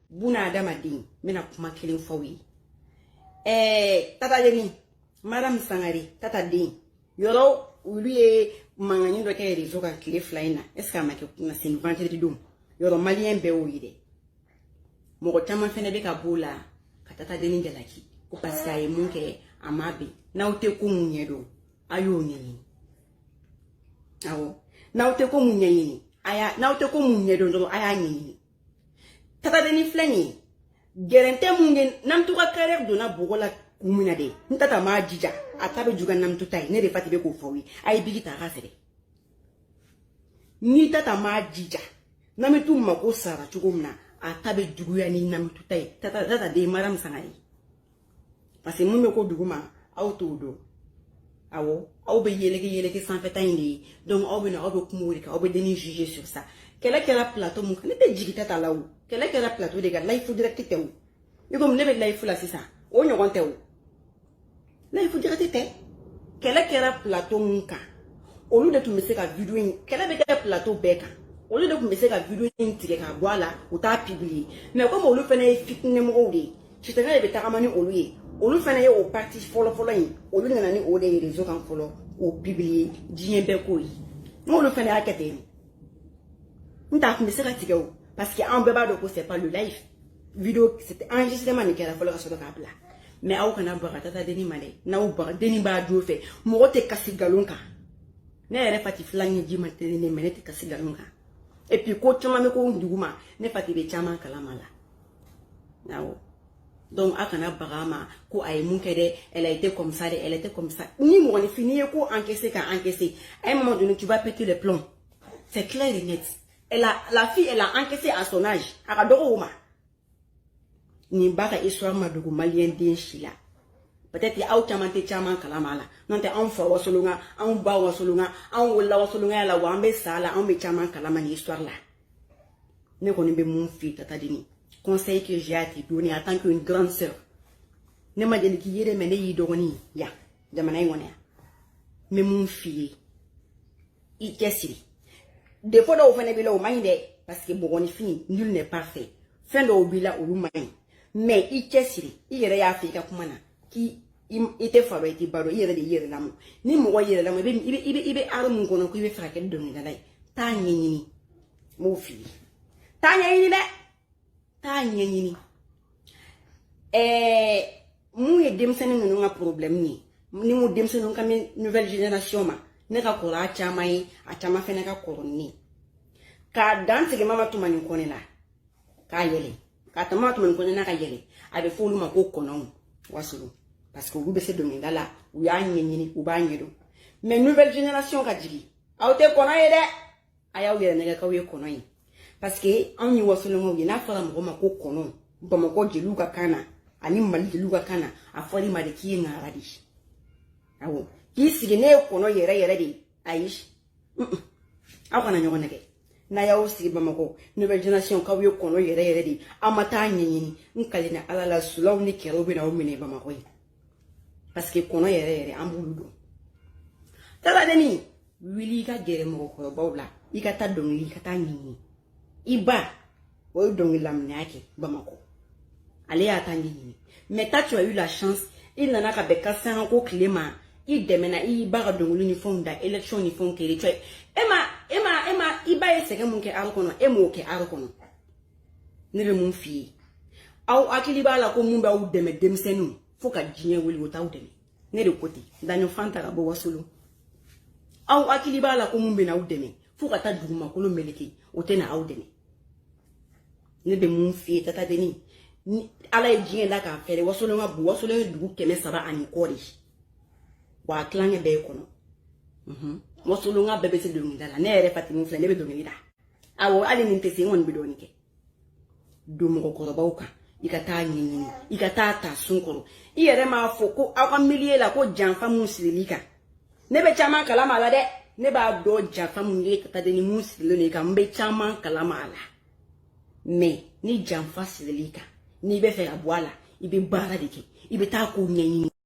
buna adamaden mena kuma kelen fawi tata deni madam Sangare tata den yoro uluye mangani do kay rezo ka kile flyna est-ce que amake na sen vendredi dum yoro malien be oyide mo tama fene be ka bola ka tata deni gelaki ko parce que ay munke amabe nawte ko munyedo ayo nyini awo nawte ko munyini aya nawte ko munyedo ndo aya nyini tata deni flani gerente mungen namtu ka kare do na bogola kumuna de ntata ma jija atabe juga namtu tai ne de fati be ko fowi ay bigita gasere ni tata ma jija namitu mako sara chugumna atabe jugu ya ni namtu tai tata de maram Sangare parce que mun ko duguma autodo awo aw be yeleke sans fait taindi donc aw be kumuri ka aw be deni juger sur ça kela plateau mun ne te jigita talaw kela plateau de ga life direct tew yiko ne be life la c'est ça o nyogon tew life direct te kela plateau mun ka olu de tumbe se ka video kela be ka plateau beka olu de tumbe se ka video tige ka boala ou ta publier mais comme olu fene fitne mo de tu te be takamani olu ye olu fana ye o parti folo yin olu ngana ni o de réseau kan folo o publier dien be ko yi olu fana akete nta ko misera tigeo parce que en beba do ko c'est pas le live vidéo c'était enregistrement ni kera folo ka so ka bla mais aw kana ba tata deni male na o ba deni ba do fe mo te kasi galonka ne ere fati flangi di matene ne menete kasi galonka et puis ko chama me ko nduguma ne fati be chama kala mala nawo. Donc, akana barama, ko ay munkede, elle a été comme ça, elle était comme ça. Ni mon fini, ko encaissé, qu'à encaissé. À un moment donné, tu vas péter les plombs. C'est clair et net. La fille, elle a encaissé à son âge. Aradoroma. Ni baka histoire madougou malien din chila. Peut-être ya chamante chaman kalamala. Non te en fa wasolunga, en ba wasolunga, en wala wasolunga la wambe sala, en be chaman kalamani histoire là. Ne connais pas mon fils, tata dini. Conseil que j'ai à te donner en tant qu'une grande sœur. Ne m'a dit qu'il y ait des menées d'oroni. Ya, de manière mais mon fils, il qu'est-ce des fois, on fait des au maïde parce que bon, on est fini, nul n'est parfait. Fin de obila ou maï. Mais il qu'est-ce il y a des Africains qui était fabriqué par le hier de hier l'amour. Ni moi hier l'amour, il est à mon qu'on a fraqué de nous d'aller. Tanya, mon fils. Tanya, il est. Tanyeni mu ye demseni nunu nga problème ni mu demseni nunu kame nouvelle génération ma ne ka kora a chama fene ka koroni ka danse ke mama tumani kone la ka yele ka tama tumani kone na ka yele abe fulu ma ko konon wasulu parce que vous bese dominga la ou ya nyenyini ou ba nyedo mais nouvelle génération ka jigi awte kono yede aya u yele ne ka we kono yi parce que on y wasolo ngo na fala mo ma ko kono ba mo ko jelu ka kana ani mali jelu ka kana afali ma de ki ngara di awo ki sigi ne kono yere di aish akona nyogo nege na yawo sigi ba mo ko nouvelle génération ka wi kono yere di amata nyini nkali na alala sulaw ni kero bi na o mine ba mo ko parce que kono yere ambulu do tala deni wili ka gere mo ko bawla ikata dongi ikata nyini Iba, ou donc l'amniaki, Bamako. Allez à Tanguini. Mais tu as eu la chance, il n'en a qu'à becasser un coup clément. Il démena, il barre de l'uniforme d'élection, uniforme qui est tué. Emma, Iba est ce que mon qui arcono, et mon qui arcono. Ne le mon fille. Au Akiliba la comumba ou de me demsenou, faut qu'à dîner ou le taudem. Ne le côté, dans le fantarabo solo. Au Akiliba la comumba ou de me, faut qu'à ta douma, qu'on le meleki, ou tena ou de me. Ne be mun fi tata deni ni ala e jien la ka fere wasolo nga bu wasolo du keme saba ani kori wa klange be kono wasolo nga bebe se domi dala ne ere fati mun fle ne be domi da awo ali ni pese won bi doni ke dum ko ko bawka ikata nyini ikata ta sunkoro iyere ma foko aka milie la ko janfa mun silika ne be chama kala mala de ne ba do janfa mun le tata deni mun silone ka mbe chama kala mala. Mais ni jamfa silika ni be fe abwala ibe bara dike ibe ta ko nyenyi